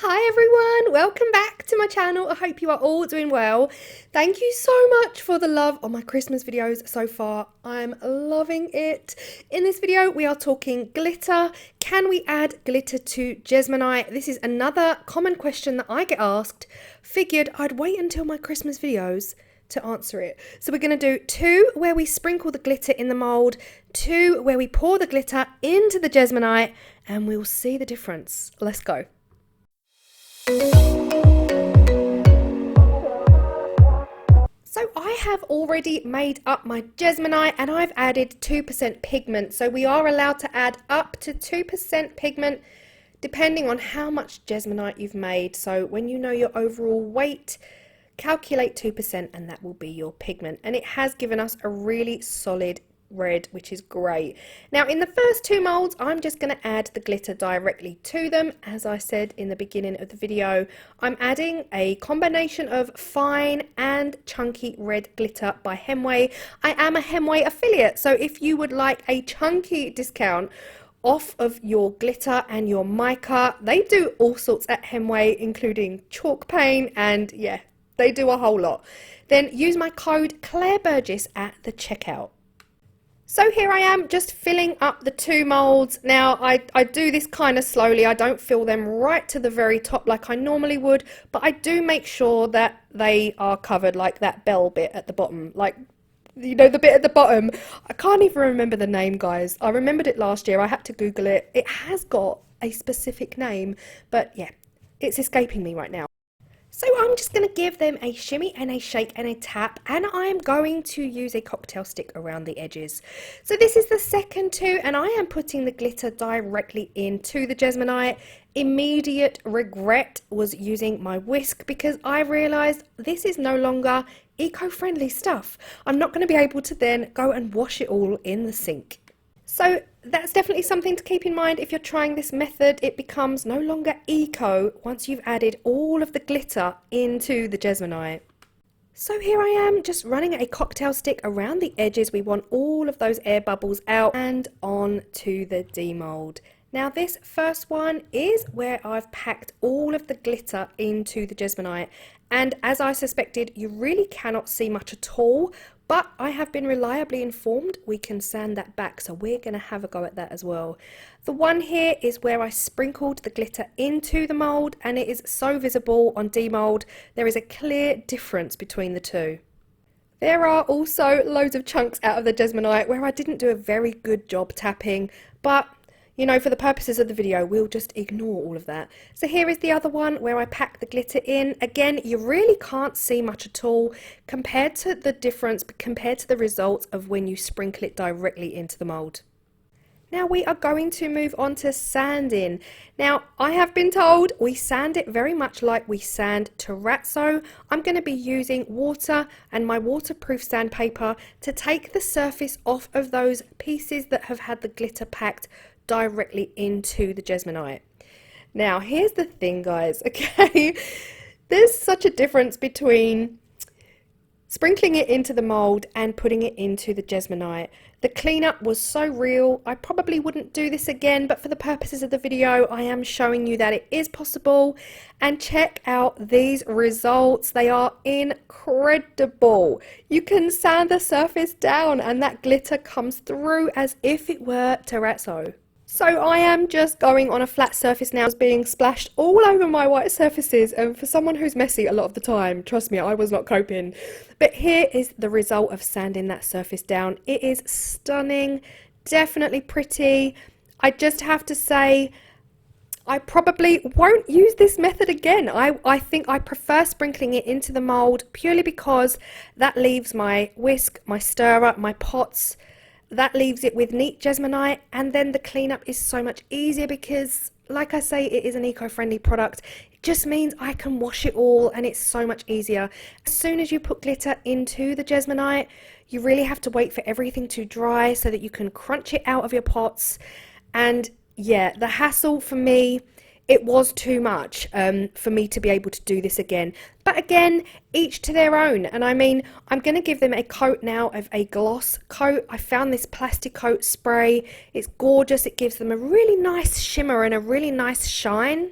Hi everyone, welcome back to my channel. I hope you are all doing well. Thank you so much for the love on my Christmas videos so far. I'm loving it. In this video we are talking glitter. Can we add glitter to Jesmonite? This is another common question that I get asked. Figured I'd wait until my Christmas videos to answer it. So we're going to do 2 where we sprinkle the glitter in the mould, 2 where we pour the glitter into the Jesmonite, and we'll see the difference. Let's go. So I have already made up my Jesmonite and I've added 2% pigment. So we are allowed to add up to 2% pigment depending on how much Jesmonite you've made. So when you know your overall weight, calculate 2% and that will be your pigment. And it has given us a really solid red, which is great. Now in the first 2 molds I'm just going to add the glitter directly to them. As I said in the beginning of the video, I'm adding a combination of fine and chunky red glitter by Hemway. I am a Hemway affiliate, so if you would like a chunky discount off of your glitter and your mica, they do all sorts at Hemway, including chalk paint, and yeah, they do a whole lot. Then use my code Claire Burgess at the checkout. So here I am just filling up the 2 molds. Now I do this kind of slowly. I don't fill them right to the very top like I normally would, but I do make sure that they are covered, like that bell bit at the bottom, like, you know, the bit at the bottom. I can't even remember the name, guys. I remembered it last year. I had to Google it. It has got a specific name, but yeah, it's escaping me right now. So I'm just going to give them a shimmy and a shake and a tap, and I'm going to use a cocktail stick around the edges. So this is the second 2 and I am putting the glitter directly into the Jesmonite. Immediate regret was using my whisk because I realised this is no longer eco-friendly stuff. I'm not going to be able to then go and wash it all in the sink. So that's definitely something to keep in mind if you're trying this method. It becomes no longer eco once you've added all of the glitter into the Jesmonite. So here I am just running a cocktail stick around the edges. We want all of those air bubbles out and on to the demold. Now this first one is where I've packed all of the glitter into the Jesmonite, and as I suspected, you really cannot see much at all. But I have been reliably informed we can sand that back, so we're going to have a go at that as well. The one here is where I sprinkled the glitter into the mould, and it is so visible on demold. There is a clear difference between the 2. There are also loads of chunks out of the Jesmonite where I didn't do a very good job tapping, but you know, for the purposes of the video, we'll just ignore all of that. So here is the other one where I pack the glitter in. Again, you really can't see much at all compared to the difference, compared to the results of when you sprinkle it directly into the mould. Now we are going to move on to sanding. Now I have been told we sand it very much like we sand terrazzo. I'm going to be using water and my waterproof sandpaper to take the surface off of those pieces that have had the glitter packed directly into the Jesmonite. Now here's the thing, guys, okay, there's such a difference between sprinkling it into the mould and putting it into the Jesmonite. The cleanup was so real. I probably wouldn't do this again, but for the purposes of the video I am showing you that it is possible. And check out these results, they are incredible. You can sand the surface down and that glitter comes through as if it were terrazzo. So I am just going on a flat surface now, being splashed all over my white surfaces, and for someone who's messy a lot of the time, trust me, I was not coping. But here is the result of sanding that surface down. It is stunning, definitely pretty. I just have to say, I probably won't use this method again. I think I prefer sprinkling it into the mould purely because that leaves my whisk, my stirrer, my pots, that leaves it with neat Jesmonite, and then the cleanup is so much easier because, like I say, it is an eco-friendly product. It just means I can wash it all and it's so much easier. As soon as you put glitter into the Jesmonite, you really have to wait for everything to dry so that you can crunch it out of your pots. And yeah, the hassle for me, it was too much for me to be able to do this again. But again, each to their own. And I mean, I'm going to give them a coat now of a gloss coat. I found this plastic coat spray. It's gorgeous. It gives them a really nice shimmer and a really nice shine.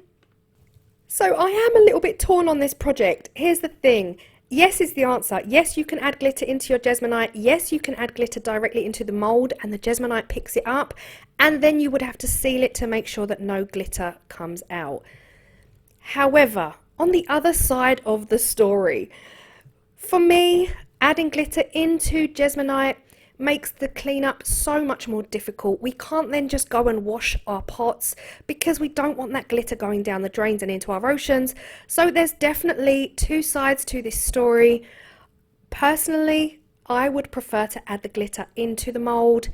So I am a little bit torn on this project. Here's the thing. Yes is the answer. Yes, you can add glitter into your Jesmonite. Yes, you can add glitter directly into the mould and the Jesmonite picks it up. And then you would have to seal it to make sure that no glitter comes out. However, on the other side of the story, for me, adding glitter into Jesmonite makes the cleanup so much more difficult. We can't then just go and wash our pots because we don't want that glitter going down the drains and into our oceans. So there's definitely two sides to this story. Personally, I would prefer to add the glitter into the mould,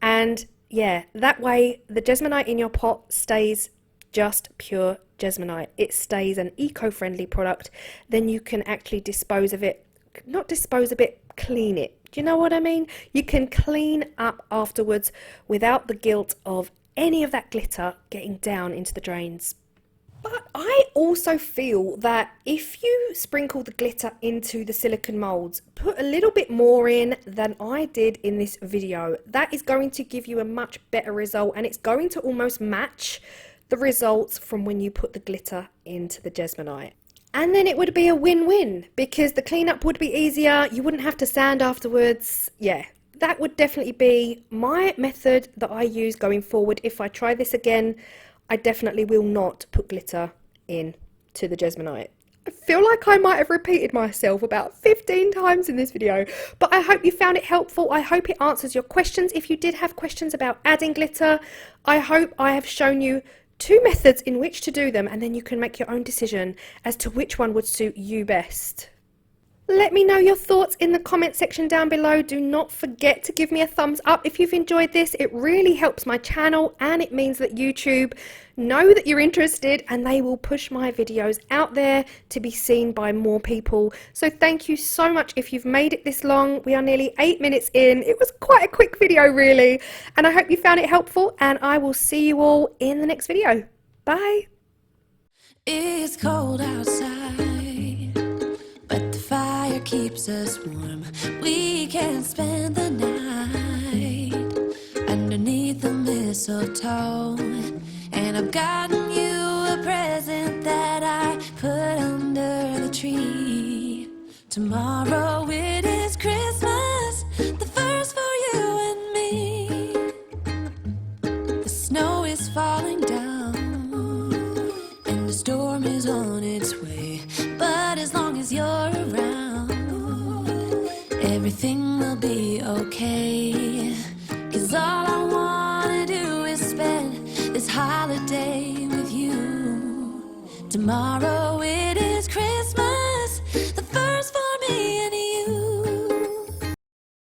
and yeah, that way the Jesmonite in your pot stays just pure Jesmonite. It stays an eco-friendly product. Then you can actually dispose of it, not dispose of it, clean it. Do you know what I mean? You can clean up afterwards without the guilt of any of that glitter getting down into the drains. But I also feel that if you sprinkle the glitter into the silicone moulds, put a little bit more in than I did in this video, that is going to give you a much better result, and it's going to almost match the results from when you put the glitter into the Jesmonite. And then it would be a win-win because the cleanup would be easier, you wouldn't have to sand afterwards. Yeah, that would definitely be my method that I use going forward. If I try this again, I definitely will not put glitter in to the Jesmonite. I feel like I might have repeated myself about 15 times in this video, but I hope you found it helpful. I hope it answers your questions. If you did have questions about adding glitter, I hope I have shown you two methods in which to do them, and then you can make your own decision as to which one would suit you best. Let me know your thoughts in the comment section down below. Do not forget to give me a thumbs up if you've enjoyed this. It really helps my channel and it means that YouTube know that you're interested and they will push my videos out there to be seen by more people. So thank you so much if you've made it this long. We are nearly 8 minutes in. It was quite a quick video really, and I hope you found it helpful, and I will see you all in the next video. Bye. It's cold outside, but the fire keeps us warm. We can spend the night underneath the mistletoe. And I've gotten you a present that I put under the tree. Tomorrow it is Christmas, the first for you and me. The snow is falling down and the storm is on its way. But as long as you're around, everything will be okay. 'Cause all I wanna do is spend this holiday with you. Tomorrow